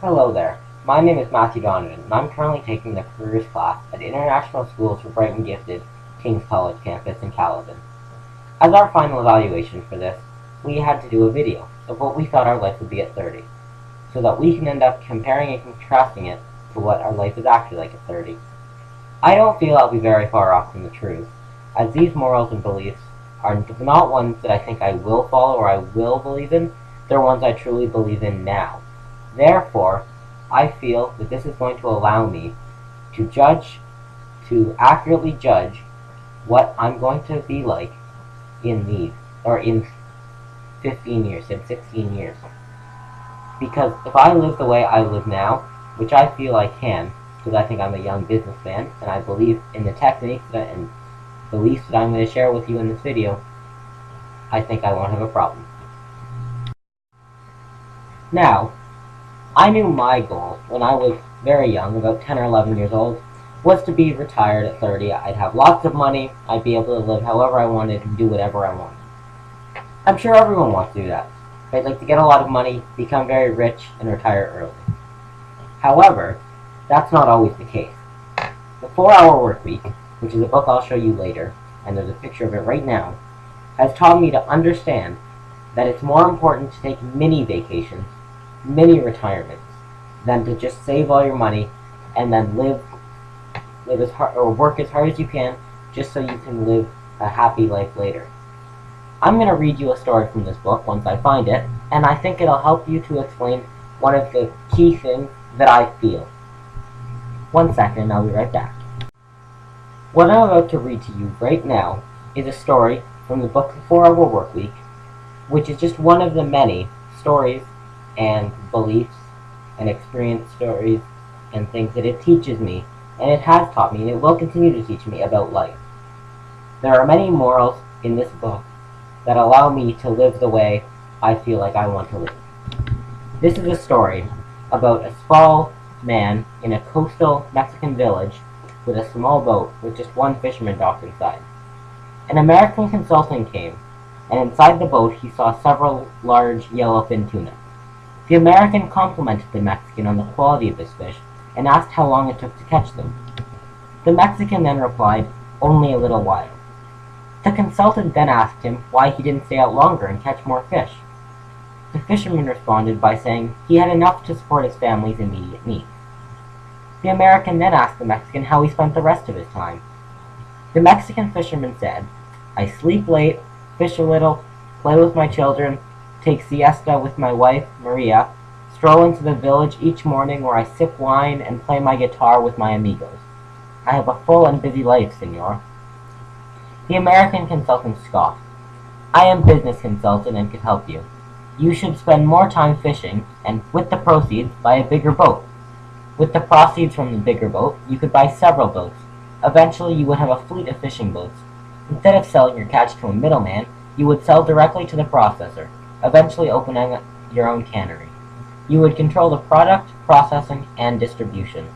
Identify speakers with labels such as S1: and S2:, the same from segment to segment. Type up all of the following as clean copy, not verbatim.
S1: Hello there. My name is Matthew Donovan, and I'm currently taking the Careers class at International Schools for Bright and Gifted, King's College campus in Caledon. As our final evaluation for this, we had to do a video of what we thought our life would be at 30, so that we can end up comparing and contrasting it to what our life is actually like at 30. I don't feel I'll be very far off from the truth, as these morals and beliefs are not ones that I think I will follow or I will believe in, they're ones I truly believe in now. Therefore, I feel that this is going to allow me to accurately judge what I'm going to be like in 15 years, in 16 years. Because if I live the way I live now, which I feel I can, because I think I'm a young businessman, and I believe in the techniques and beliefs that I'm going to share with you in this video, I think I won't have a problem. Now, I knew my goal when I was very young, about 10 or 11 years old, was to be retired at 30. I'd have lots of money, I'd be able to live however I wanted and do whatever I wanted. I'm sure everyone wants to do that. They'd like to get a lot of money, become very rich, and retire early. However, that's not always the case. The 4-Hour Workweek, which is a book I'll show you later, and there's a picture of it right now, has taught me to understand that it's more important to take mini vacations, mini retirements, than to just save all your money and then live as hard or work as hard as you can just so you can live a happy life later. I'm going to read you a story from this book once I find it, and I think it'll help you to explain one of the key things that I feel. 1 second, I'll be right back. What I'm about to read to you right now is a story from the book The 4-Hour Workweek, which is just one of the many stories and beliefs and experience stories and things that it teaches me, and it has taught me, and it will continue to teach me about life. There are many morals in this book that allow me to live the way I feel like I want to live. This is a story about a small man in a coastal Mexican village with a small boat with just one fisherman docked inside. An American consultant came, and inside the boat he saw several large yellowfin tuna. The American complimented the Mexican on the quality of his fish and asked how long it took to catch them. The Mexican then replied, "Only a little while." The consultant then asked him why he didn't stay out longer and catch more fish. The fisherman responded by saying he had enough to support his family's immediate needs. The American then asked the Mexican how he spent the rest of his time. The Mexican fisherman said, "I sleep late, fish a little, play with my children, take siesta with my wife, Maria, stroll into the village each morning where I sip wine and play my guitar with my amigos. I have a full and busy life, senor." The American consultant scoffed. "I am business consultant and could help you. You should spend more time fishing, and with the proceeds, buy a bigger boat. With the proceeds from the bigger boat, you could buy several boats. Eventually, you would have a fleet of fishing boats. Instead of selling your catch to a middleman, you would sell directly to the processor, eventually opening your own cannery. You would control the product, processing, and distribution.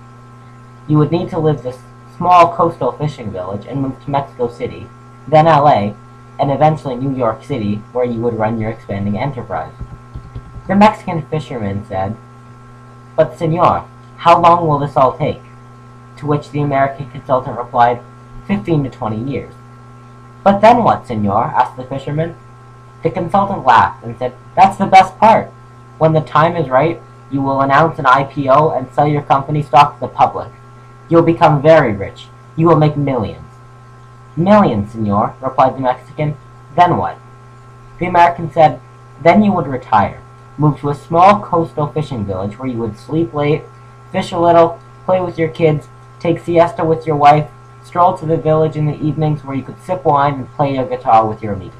S1: You would need to leave this small coastal fishing village and move to Mexico City, then LA, and eventually New York City, where you would run your expanding enterprise." The Mexican fisherman said, "But senor, how long will this all take?" To which the American consultant replied, 15 to 20 years. "But then what, senor?" asked the fisherman. The consultant laughed and said, "That's the best part. When the time is right, you will announce an IPO and sell your company stock to the public. You'll become very rich. You will make millions." "Millions, senor," replied the Mexican. "Then what?" The American said, "Then you would retire, move to a small coastal fishing village where you would sleep late, fish a little, play with your kids, take siesta with your wife, stroll to the village in the evenings where you could sip wine and play your guitar with your amigos."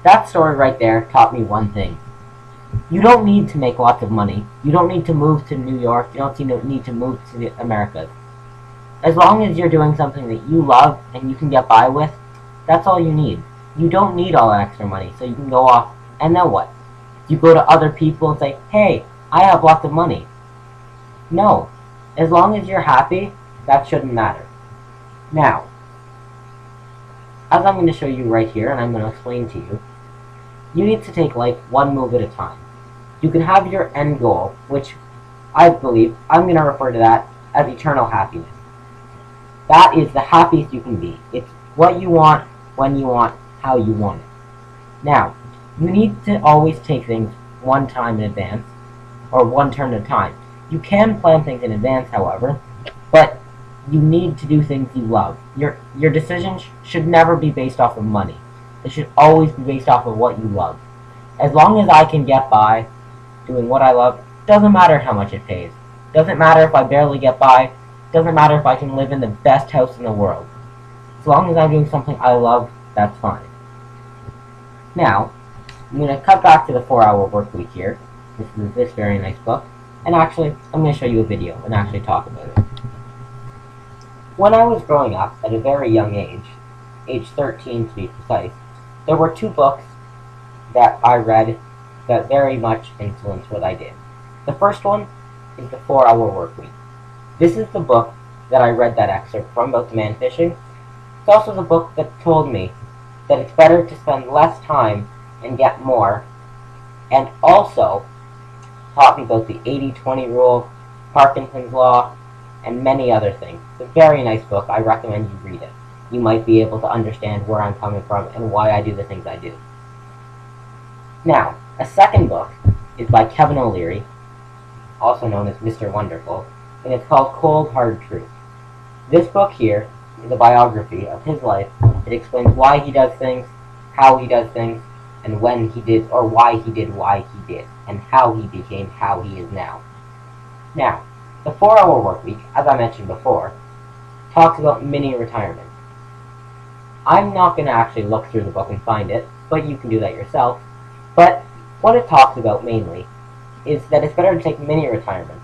S1: That story right there taught me one thing. You don't need to make lots of money. You don't need to move to New York. You don't need to move to the Americas. As long as you're doing something that you love and you can get by with, that's all you need. You don't need all that extra money, so you can go off, and then what? You go to other people and say, "Hey, I have lots of money." No. As long as you're happy, that shouldn't matter. Now, as I'm going to show you right here, and I'm going to explain to you, you need to take life one move at a time. You can have your end goal, which I believe I'm going to refer to that as eternal happiness. That is the happiest you can be. It's what you want, when you want, how you want it. Now, you need to always take things one time in advance, or one turn at a time. You can plan things in advance, however, but you need to do things you love. Your decisions should never be based off of money. It should always be based off of what you love. As long as I can get by doing what I love, doesn't matter how much it pays. Doesn't matter if I barely get by. Doesn't matter if I can live in the best house in the world. As long as I'm doing something I love, that's fine. Now, I'm going to cut back to the 4-Hour Workweek here. This is this very nice book. And actually, I'm going to show you a video and actually talk about it. When I was growing up at a very young age 13 to be precise, there were 2 books that I read that very much influenced what I did. The first one is the 4-Hour Workweek. This is the book that I read that excerpt from about the man fishing. It's also the book that told me that it's better to spend less time and get more, and also taught me about the 80-20 rule, Parkinson's law, and many other things. It's a very nice book. I recommend you read it. You might be able to understand where I'm coming from and why I do the things I do. Now, a second book is by Kevin O'Leary, also known as Mr. Wonderful, and it's called Cold Hard Truth. This book here is a biography of his life. It explains why he does things, how he does things, and when he did, or why he did, and how he became how he is now. Now, the 4-Hour Workweek, as I mentioned before, talks about mini retirement. I'm not going to actually look through the book and find it, but you can do that yourself. But what it talks about mainly is that it's better to take mini retirement.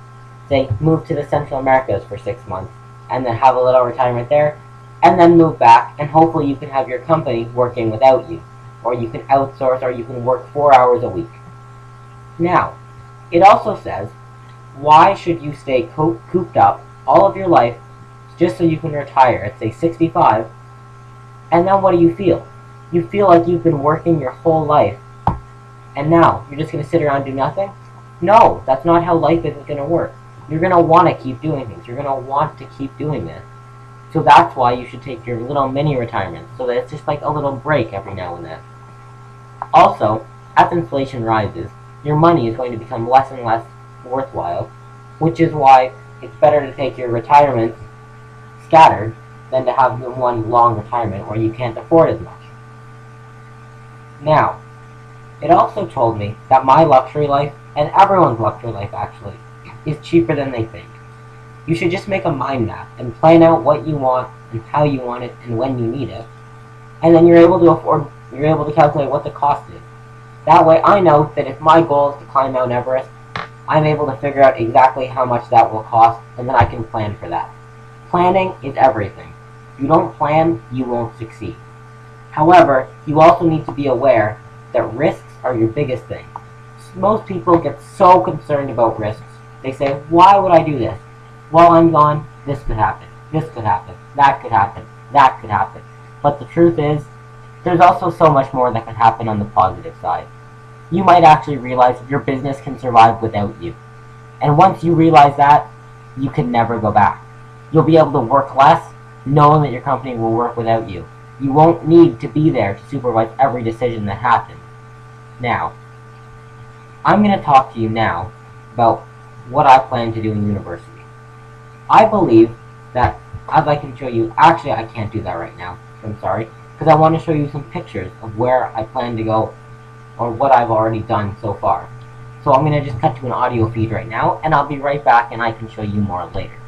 S1: Say, move to the Central Americas for 6 months, and then have a little retirement there, and then move back, and hopefully you can have your company working without you. Or you can outsource, or you can work 4 hours a week. Now, it also says, why should you stay cooped up all of your life just so you can retire at, say, 65, and then what do you feel? You feel like you've been working your whole life, and now you're just going to sit around and do nothing? No, that's not how life is going to work. You're going to want to keep doing things. You're going to want to keep doing this. So that's why you should take your little mini retirement, so that it's just like a little break every now and then. Also, as inflation rises, your money is going to become less and less worthwhile, which is why it's better to take your retirement scattered than to have one long retirement where you can't afford as much. Now, it also told me that my luxury life, and everyone's luxury life actually, is cheaper than they think. You should just make a mind map and plan out what you want and how you want it and when you need it, and then you're able to calculate what the cost is. That way I know that if my goal is to climb Mount Everest, I'm able to figure out exactly how much that will cost, and then I can plan for that. Planning is everything. If you don't plan, you won't succeed. However, you also need to be aware that risks are your biggest thing. Most people get so concerned about risks. They say, why would I do this? While I'm gone, this could happen, that could happen, that could happen. But the truth is, there's also so much more that could happen on the positive side. You might actually realize your business can survive without you. And once you realize that, you can never go back. You'll be able to work less, knowing that your company will work without you. You won't need to be there to supervise every decision that happens. Now, I'm going to talk to you now about what I plan to do in university. I believe that, as I can show you, actually I can't do that right now, I'm sorry, because I want to show you some pictures of where I plan to go, or what I've already done so far. So I'm going to just cut to an audio feed right now, and I'll be right back and I can show you more later.